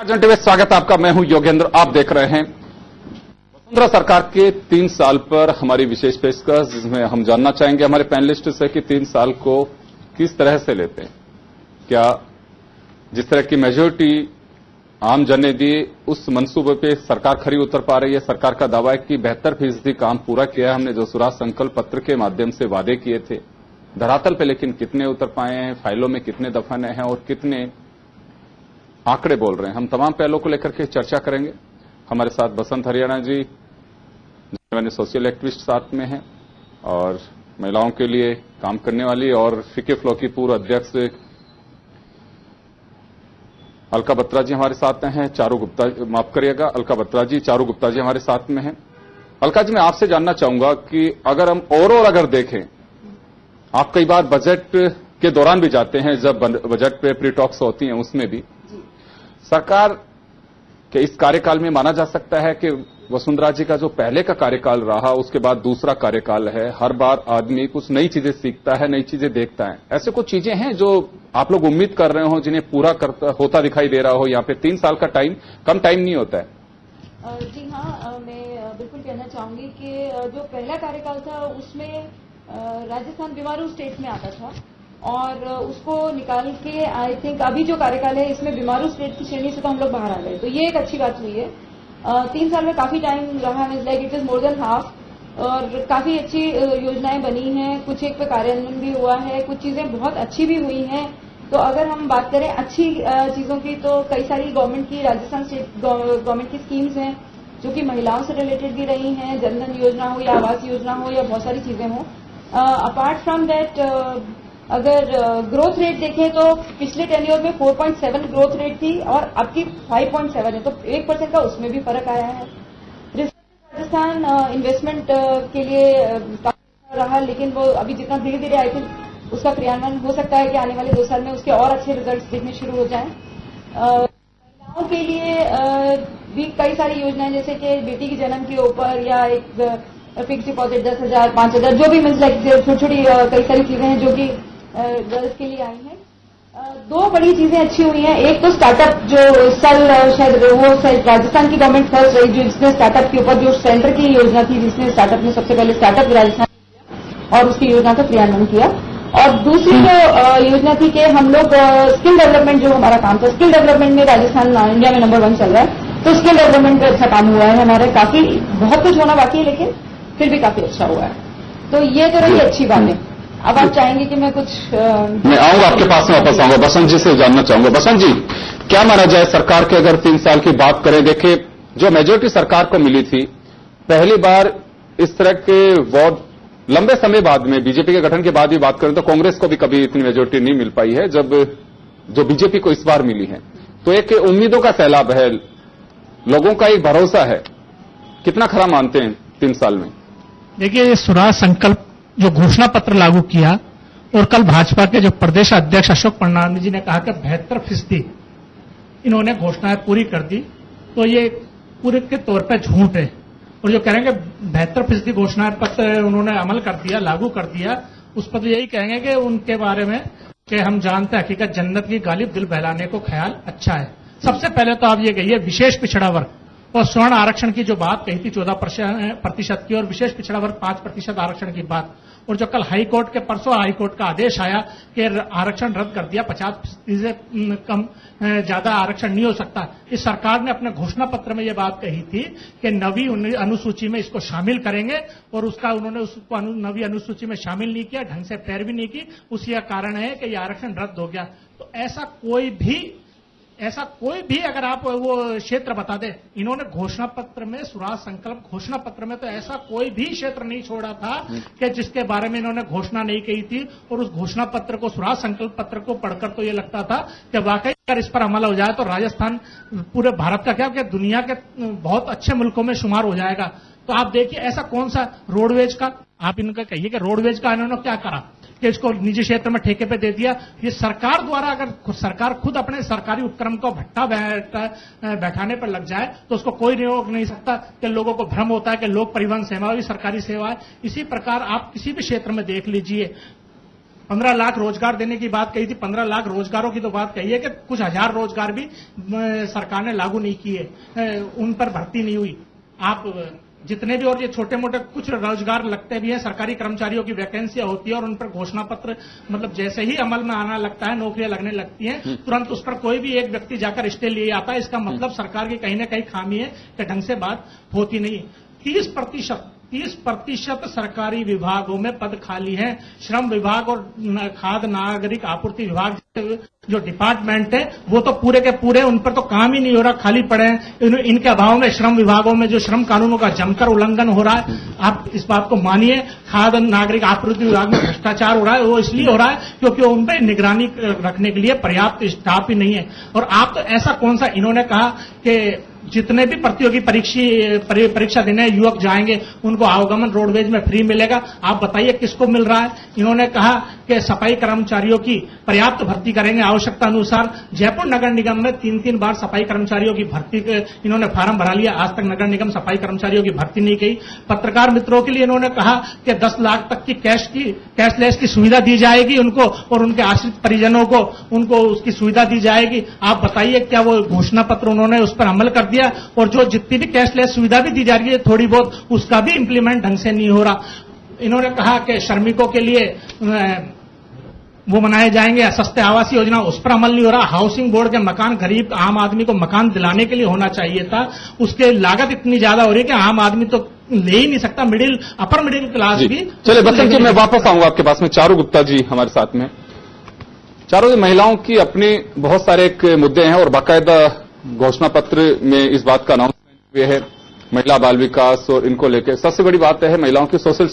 घंटे में स्वागत है आपका। मैं हूं योगेंद्र। आप देख रहे हैं वसुंधरा सरकार के 3 साल पर हमारी विशेष पेशकश, जिसमें हम जानना चाहेंगे हमारे पैनलिस्ट से कि 3 साल को किस तरह से लेते हैं। क्या जिस तरह की मेजोरिटी आम जन ने दी, उस मंसूबे पे सरकार खरी उतर पा रही है। सरकार का दावा है कि 72% काम पूरा किया है हमने, जो स्वराज संकल्प पत्र के माध्यम से वादे किए थे धरातल पे, लेकिन कितने उतर पाए हैं, फाइलों में कितने दफन हैं और कितने आंकड़े बोल रहे हैं। हम तमाम पहलों को लेकर के चर्चा करेंगे। हमारे साथ बसंत हरियाणा जी, सोशल एक्टिविस्ट साथ में हैं और महिलाओं के लिए काम करने वाली और फिके फ्लो की पूर्व अध्यक्ष अलका बत्रा जी हमारे साथ में हैं। चारू गुप्ता, माफ करिएगा, अलका बत्रा जी, चारू गुप्ता जी हमारे साथ में हैं। अलका जी, मैं आपसे जानना चाहूंगा कि अगर हम ओवरऑल अगर देखें, आप कई बार बजट के दौरान भी जाते हैं, जब बजट पे प्री टॉक्स होती हैं, उसमें भी सरकार के इस कार्यकाल में माना जा सकता है कि वसुंधरा जी का जो पहले का कार्यकाल रहा, उसके बाद दूसरा कार्यकाल है, हर बार आदमी कुछ नई चीजें सीखता है, नई चीजें देखता है। ऐसे कुछ चीजें हैं जो आप लोग उम्मीद कर रहे हो, जिन्हें पूरा होता दिखाई दे रहा हो। यहाँ पे 3 साल का टाइम कम टाइम नहीं होता है। जी हाँ, मैं बिल्कुल कहना चाहूंगी कि जो पहला कार्यकाल था उसमें राजस्थान बीमारू स्टेट में आता था और उसको निकाल के आई थिंक अभी जो कार्यकाल है इसमें बीमारू स्टेट की श्रेणी से तो हम लोग बाहर आ गए, तो ये एक अच्छी बात हुई है। 3 साल में काफी टाइम रहा, means like it is more than half और काफी अच्छी योजनाएं बनी हैं, कुछ एक पे कार्यान्वयन भी हुआ है, कुछ चीजें बहुत अच्छी भी हुई हैं। तो अगर हम बात करें अच्छी चीजों की, तो कई सारी गवर्नमेंट की, राजस्थान स्टेट गवर्नमेंट की स्कीम्स हैं जो कि महिलाओं से रिलेटेड भी रही हैं, जनधन योजना हो या आवास योजना हो या बहुत सारी चीजें हो। अपार्ट फ्रॉम दैट, अगर ग्रोथ रेट देखें तो पिछले टेन्योर में 4.7 ग्रोथ रेट थी और अब की 5.7 है, तो 1% का उसमें भी फर्क आया है। राजस्थान इन्वेस्टमेंट के लिए रहा, लेकिन वो अभी जितना धीरे धीरे आई थिंक उसका क्रियान्वयन हो सकता है कि आने वाले 2 साल में उसके और अच्छे रिजल्ट्स दिखने शुरू हो जाएं। महिलाओं के लिए भी कई सारी योजनाएं, जैसे कि बेटी की जन्म के ऊपर या एक फिक्स डिपॉजिट 10,000, 5,000, जो भी मीन्स लाइक छोटी छोटी कई सारी चीजें हैं जो कि गर्ल्स के लिए आई हैं। 2 बड़ी चीजें अच्छी हुई हैं। एक तो स्टार्टअप, जो इस साल शायद वो राजस्थान की गवर्नमेंट फर्स्ट रही जिसने स्टार्टअप के ऊपर, जो सेंटर की योजना थी जिसने स्टार्टअप में सबसे पहले स्टार्टअप राजस्थान किया और उसकी योजना का क्रियान्वयन किया। और दूसरी जो योजना थी कि हम लोग स्किल डेवलपमेंट, जो हमारा काम था स्किल डेवलपमेंट में, राजस्थान इंडिया में नंबर 1 चल रहा है, तो स्किल डेवलपमेंट में अच्छा काम हुआ है हमारे। काफी बहुत कुछ होना बाकी है लेकिन फिर भी काफी अच्छा हुआ है, तो ये तो रही अच्छी बात है। अब आप चाहेंगे कि मैं कुछ मैं आऊंगा आपके पास में, वापस आऊंगा। बसंत जी से जानना चाहूंगा। बसंत जी, क्या माना जाए सरकार के अगर 3 साल की बात करें, देखिए जो मेजोरिटी सरकार को मिली थी, पहली बार इस तरह के बहुत लंबे समय बाद में, बीजेपी के गठन के बाद ही बात करें तो कांग्रेस को भी कभी इतनी मेजोरिटी नहीं मिल पाई है जब जो बीजेपी को इस बार मिली है। तो एक उम्मीदों का सैलाब है, लोगों का एक भरोसा है, कितना खरा मानते हैं 3 साल में? देखिए, ये स्वराज संकल्प जो घोषणा पत्र लागू किया और कल भाजपा के जो प्रदेश अध्यक्ष अशोक फर्नांडिस जी ने कहा कि 72% इन्होंने घोषणाएं पूरी कर दी, तो ये पूरे के तौर पर झूठ है। और जो कहेंगे 72% घोषणा पत्र उन्होंने अमल कर दिया, लागू कर दिया, उस पर तो यही कहेंगे कि उनके बारे में कि हम जानते हैं हकीकत जन्नत की गालिब, दिल बहलाने को ख्याल अच्छा है। सबसे पहले तो आप ये कहिए विशेष पिछड़ा वर्ग और स्वर्ण आरक्षण की जो बात कही थी 14% की और विशेष पिछड़ा वर्ग 5% आरक्षण की बात, और जो कल हाईकोर्ट के परसों हाईकोर्ट का आदेश आया कि आरक्षण रद्द कर दिया, 50% से कम ज्यादा आरक्षण नहीं हो सकता। इस सरकार ने अपने घोषणा पत्र में ये बात कही थी कि नवी अनुसूची में इसको शामिल करेंगे और उसका उन्होंने उसको नवी अनुसूची में शामिल नहीं किया, ढंग से पैरवी नहीं की। उसी का कारण है कि ये आरक्षण रद्द हो गया। तो ऐसा कोई भी अगर आप वो क्षेत्र बता दें, इन्होंने घोषणा पत्र में, स्वराज संकल्प घोषणा पत्र में तो ऐसा कोई भी क्षेत्र नहीं छोड़ा था कि जिसके बारे में इन्होंने घोषणा नहीं कही थी। और उस घोषणा पत्र को, स्वराज संकल्प पत्र को पढ़कर तो ये लगता था कि वाकई अगर इस पर अमल हो जाए तो राजस्थान पूरे भारत का क्या, कि दुनिया के बहुत अच्छे मुल्कों में शुमार हो जाएगा। तो आप देखिए ऐसा कौन सा रोडवेज का, आप इनका कहिए कि रोडवेज का इन्होंने क्या करा कि इसको निजी क्षेत्र में ठेके पे दे दिया। ये सरकार द्वारा, अगर सरकार खुद अपने सरकारी उपक्रम को भट्टा बैठाने पर लग जाए तो उसको कोई रोक नहीं सकता। कि लोगों को भ्रम होता है कि लोक परिवहन सेवा भी सरकारी सेवा है। इसी प्रकार आप किसी भी क्षेत्र में देख लीजिए, 15 लाख रोजगार देने की बात कही थी। 15 लाख रोजगारों की तो बात कही है कि कुछ हजार रोजगार भी सरकार ने लागू नहीं किए, उन पर भर्ती नहीं हुई। आप जितने भी और ये छोटे मोटे कुछ रोजगार लगते भी हैं, सरकारी कर्मचारियों की वैकेंसियां होती है और उन पर घोषणा पत्र मतलब जैसे ही अमल में आना लगता है, नौकरियां लगने लगती हैं, तुरंत उस पर कोई भी एक व्यक्ति जाकर स्टे लिए आता है। इसका मतलब सरकार की कहीं ना कहीं खामी है कि ढंग से बात होती नहीं। 30% सरकारी विभागों में पद खाली हैं। श्रम विभाग और खाद्य नागरिक आपूर्ति विभाग जो डिपार्टमेंट है वो तो पूरे के पूरे उन पर तो काम ही नहीं हो रहा, खाली पड़े हैं। इनके अभाव में श्रम विभागों में जो श्रम कानूनों का जमकर उल्लंघन हो रहा है, आप इस बात को मानिए। खाद्य नागरिक आपूर्ति विभाग में भ्रष्टाचार हो रहा है, वो इसलिए हो रहा है क्योंकि उन पर निगरानी रखने के लिए पर्याप्त स्टाफ ही नहीं है। और आप तो ऐसा कौन सा, इन्होंने कहा कि जितने भी प्रतियोगी परीक्षा देने युवक जाएंगे उनको आवागमन रोडवेज में फ्री मिलेगा। आप बताइए किसको मिल रहा है? इन्होंने कहा कि सफाई कर्मचारियों की पर्याप्त भर्ती करेंगे आवश्यकता अनुसार। जयपुर नगर निगम में 3 बार सफाई कर्मचारियों की भर्ती इन्होंने फार्म भरा लिया, आज तक नगर निगम सफाई कर्मचारियों की भर्ती नहीं की। पत्रकार मित्रों के लिए इन्होंने कहा कि 10 लाख तक की कैशलेस की सुविधा दी जाएगी उनको और उनके आश्रित परिजनों को, उनको उसकी सुविधा दी जाएगी। आप बताइए क्या वो घोषणा पत्र उन्होंने उस पर अमल कर दिया? और जो जितनी भी कैशलेस सुविधा भी दी जा रही है थोड़ी बहुत, उसका भी इंप्लीमेंट ढंग से नहीं हो रहा। इन्होंने कहा कि श्रमिकों के लिए वो बनाए जाएंगे सस्ते आवास योजना, उस पर अमल नहीं हो रहा। हाउसिंग बोर्ड के मकान गरीब आम आदमी को मकान दिलाने के लिए होना चाहिए था, उसके लागत इतनी ज्यादा हो रही है कि आम आदमी तो ले ही नहीं सकता, अपर मिडिल क्लास भी। चलिए बच्चन जी, मैं वापस आऊंगा आपके पास में। चारू गुप्ता जी हमारे साथ में। चारों महिलाओं की अपनी बहुत सारे मुद्दे हैं और बाकायदा घोषणा पत्र में इस बात का अनाउंसमेंट हुए है, महिला बाल विकास और इनको लेकर। सबसे बड़ी बात है महिलाओं की सोशल